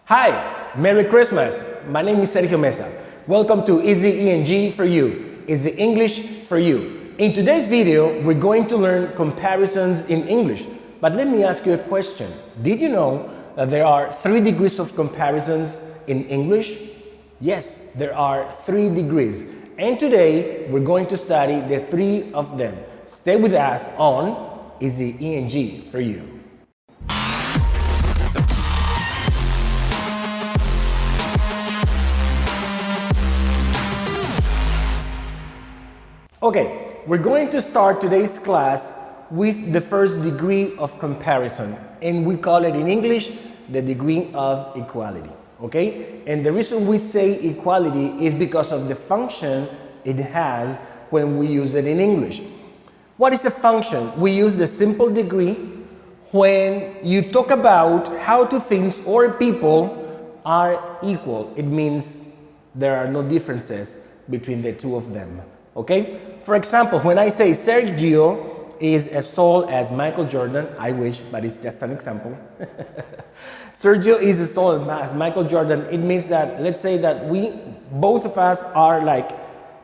Hi, Merry Christmas. My name is Sergio Mesa. Welcome to Easy ENG for You, Easy English for you. In today's video, we're going to learn comparisons in English. But let me ask you a question. Did you know that there are 3 degrees of comparisons in English? Yes, there are 3 degrees. And today, we're going to study the 3 of them. Stay with us on Easy ENG for You. Okay, we're going to start today's class with the first degree of comparison, and we call it in English the degree of equality. Okay, and the reason we say equality is because of the function it has when we use it in English. What is a function? We use the simple degree when you talk about how two things or people are equal. It means there are no differences between the two of them. Okay? For example, when I say Sergio is as tall as Michael Jordan, I wish, but it's just an example. Sergio is as tall as Michael Jordan. It means that, let's say that both of us are like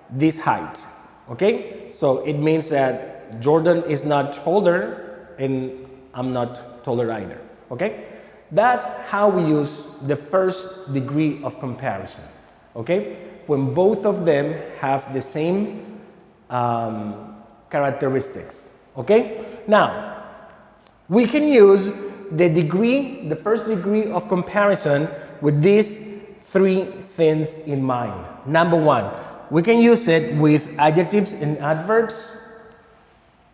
this height. Okay? So it means that Jordan is not taller and I'm not taller either. Okay? That's how we use the first degree of comparison. Okay? When both of them have the same characteristics. Okay? Now, we can use the first degree of comparison with these 3 things in mind. Number 1, we can use it with adjectives and adverbs,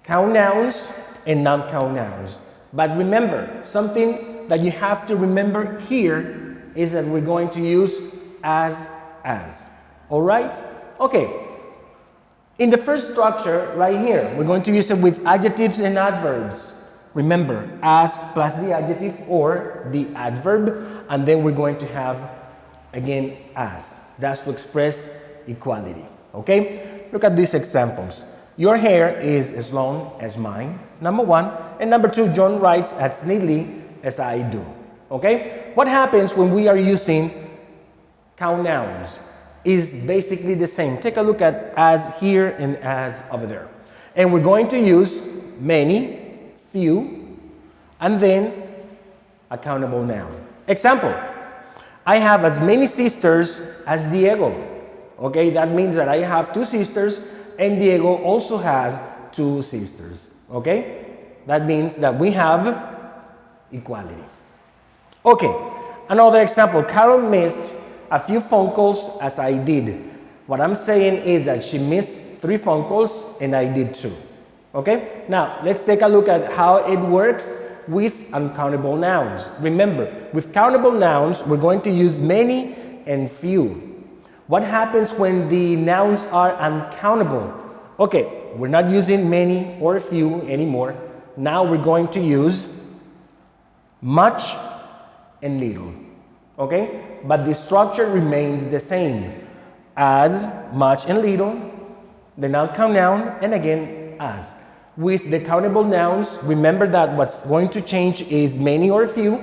count nouns, and non-count nouns. But remember, something that you have to remember here is that we're going to use as. All right? Okay. In the first structure right here, we're going to use it with adjectives and adverbs. Remember, as plus the adjective or the adverb, and then we're going to have, again, as. That's to express equality. Okay? Look at these examples. Your hair is as long as mine, number 1. And number 2, John writes as neatly as I do. Okay? What happens when we are using count nouns? Is basically the same. Take a look at as here and as over there. And we're going to use many, few, and then a countable noun. Example, I have as many sisters as Diego. Okay, that means that I have 2 sisters and Diego also has 2 sisters. Okay, that means that we have equality. Okay, another example, Carol missed a few phone calls as I did. What I'm saying is that she missed 3 phone calls and I did 2. Okay? Now, let's take a look at how it works with uncountable nouns. Remember, with countable nouns, we're going to use many and few. What happens when the nouns are uncountable? Okay, we're not using many or few anymore. Now we're going to use much and little. Okay? But the structure remains the same. As, much, and little, the non-count noun, and again, as. With the countable nouns, remember that what's going to change is many or few,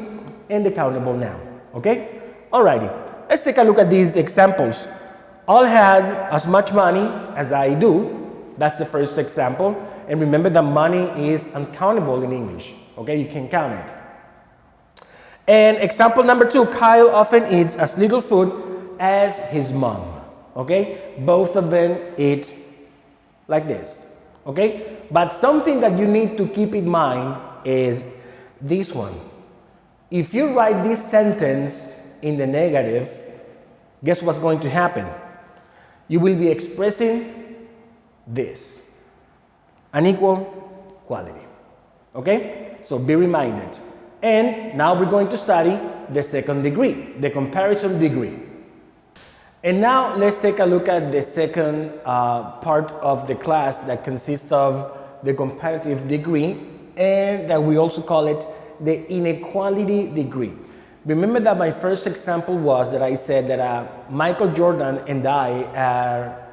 and the countable noun. Okay? Alrighty. Let's take a look at these examples. All has as much money as I do. That's the first example. And remember that money is uncountable in English. Okay? You can count it. And example number 2, Kyle often eats as little food as his mom. Okay? Both of them eat like this. Okay? But something that you need to keep in mind is this one. If you write this sentence in the negative, guess what's going to happen? You will be expressing this. Unequal quality. Okay? So be reminded. And now we're going to study the second degree, the comparison degree. And now let's take a look at the second part of the class that consists of the comparative degree, and that we also call it the inequality degree. Remember that my first example was that I said that Michael Jordan and I are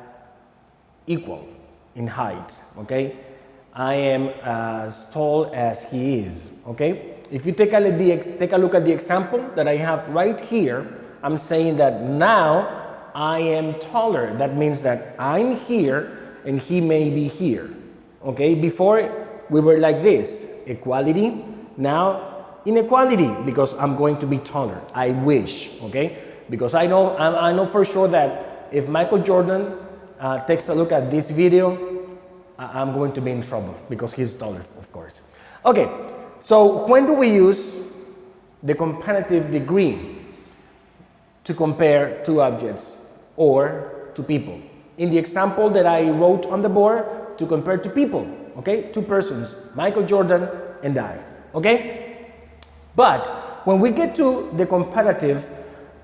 equal in height, okay? I am as tall as he is, okay? If you take a look at the example that I have right here, I'm saying that now I am taller. That means that I'm here and he may be here. Okay, before we were like this, equality, now inequality, because I'm going to be taller. I wish, okay? Because I know for sure that if Michael Jordan takes a look at this video, I'm going to be in trouble because he's taller, of course. Okay, so when do we use the comparative degree to compare two objects or to people? In the example that I wrote on the board, to compare to people, okay? Two persons, Michael Jordan and I, okay? But when we get to the comparative,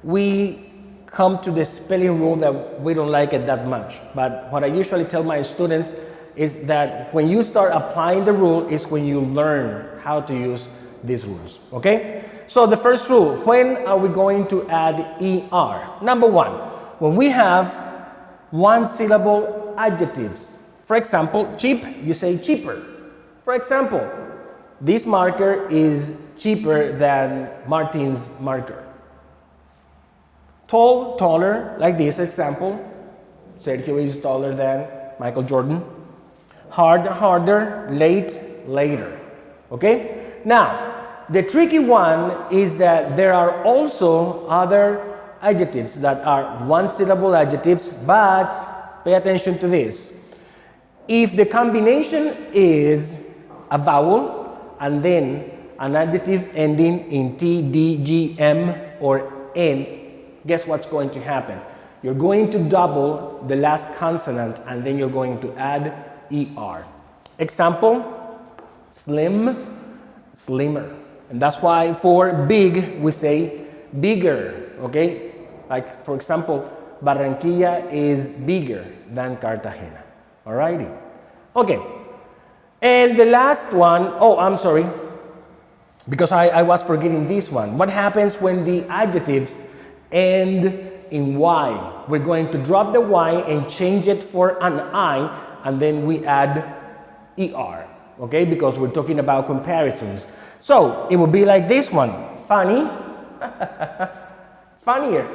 we come to the spelling rule that we don't like it that much. But what I usually tell my students is that when you start applying the rule is when you learn how to use these rules, okay? So the first rule, when are we going to add ER? Number one, when we have one syllable adjectives. For example, cheap, you say cheaper. For example, this marker is cheaper than Martin's marker. Tall, taller, like this example. Sergio is taller than Michael Jordan. Hard, harder, late, later. Okay? Now, the tricky one is that there are also other adjectives that are one syllable adjectives, but pay attention to this. If the combination is a vowel and then an adjective ending in T, D, G, M, or N, guess what's going to happen? You're going to double the last consonant and then you're going to add ER. Example, slim, slimmer. And that's why for big, we say bigger, okay? Like, for example, Barranquilla is bigger than Cartagena. Alrighty. Okay. And the last one, oh, I'm sorry, because I was forgetting this one. What happens when the adjectives end in Y? We're going to drop the Y and change it for an I, and then we add ER, okay? Because we're talking about comparisons. So it would be like this one, funny, funnier.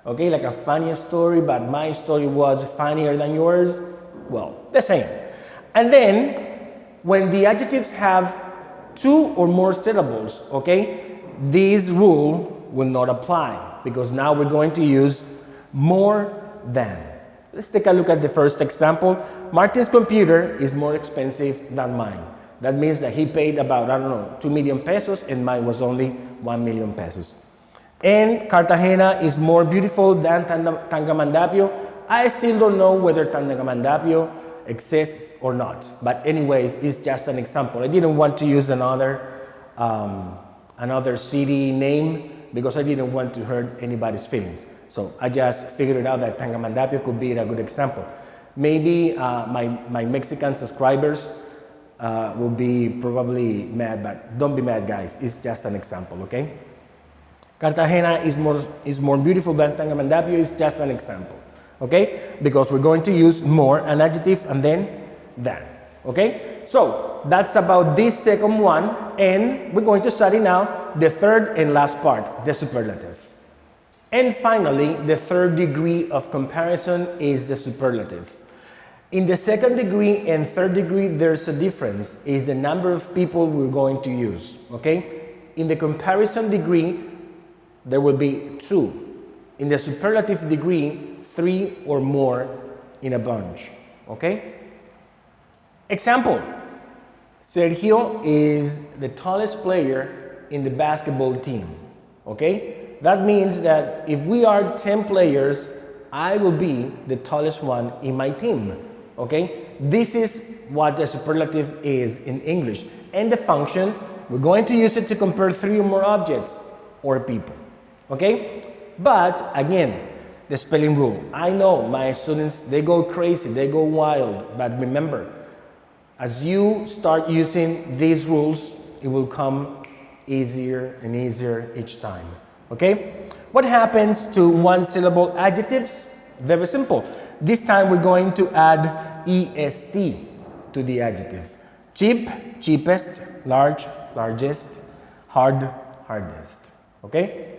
Okay, like a funny story, but my story was funnier than yours. Well, the same. And then when the adjectives have two or more syllables, okay, this rule will not apply because now we're going to use more than. Let's take a look at the first example. Martin's computer is more expensive than mine. That means that he paid about, I don't know, 2 million pesos and mine was only 1 million pesos. And Cartagena is more beautiful than Tangamandapio. I still don't know whether Tangamandapio exists or not. But anyways, it's just an example. I didn't want to use another city name because I didn't want to hurt anybody's feelings. So I just figured it out that Tangamandapio could be a good example. Maybe my Mexican subscribers will be probably mad, but don't be mad, guys. It's just an example, okay? Cartagena is more beautiful than Tangamandapio. It's just an example, okay? Because we're going to use more, an adjective, and then than, okay? So that's about this second one, and we're going to study now the third and last part, the superlative. And finally, the third degree of comparison is the superlative. In the second degree and third degree, there's a difference, is the number of people we're going to use, okay? In the comparison degree, there will be 2. In the superlative degree, 3 or more in a bunch, okay? Example, Sergio is the tallest player in the basketball team, okay? That means that if we are 10 players, I will be the tallest one in my team, okay? This is what the superlative is in English. And the function, we're going to use it to compare 3 or more objects or people, okay? But again, the spelling rule. I know my students, they go crazy, they go wild, but remember, as you start using these rules, it will come easier and easier each time, okay? What happens to one syllable adjectives? Very simple. This time we're going to add EST to the adjective. Cheap, cheapest, large, largest, hard, hardest. Okay?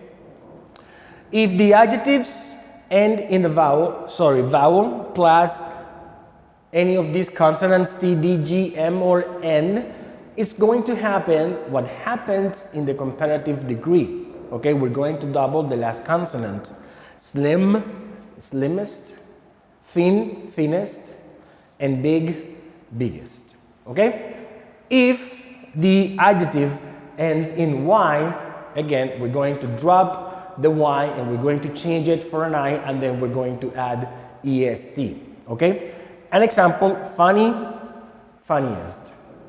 If the adjectives end in a vowel plus any of these consonants T, D, G, M, or N, it's going to happen what happens in the comparative degree. Okay, we're going to double the last consonant. Slim, slimmest, thin, thinnest, and big, biggest. Okay? If the adjective ends in Y, again, we're going to drop the Y and we're going to change it for an I, and then we're going to add EST. Okay? An example, funny, funniest.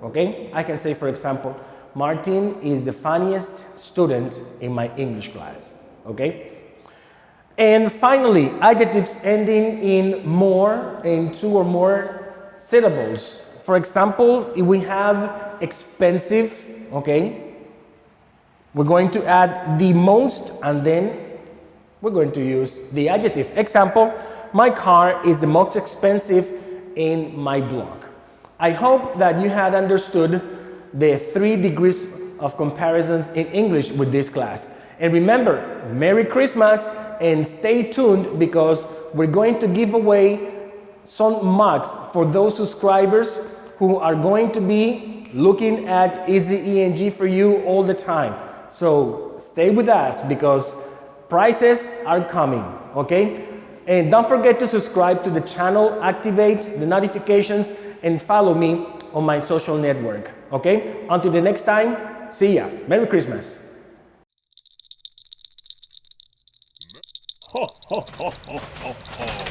Okay? I can say, for example, Martin is the funniest student in my English class. Okay? And finally, adjectives ending in two or more syllables. For example, if we have expensive, okay, we're going to add the most and then we're going to use the adjective. Example, my car is the most expensive in my block. I hope that you had understood the 3 degrees of comparisons in English with this class. And remember, Merry Christmas and stay tuned because we're going to give away some mugs for those subscribers who are going to be looking at Easy ENG for you all the time. So stay with us because prizes are coming, okay? And don't forget to subscribe to the channel, activate the notifications, and follow me on my social network, okay? Until the next time, see ya. Merry Christmas. Ho, ho, ho, ho, ho, ho.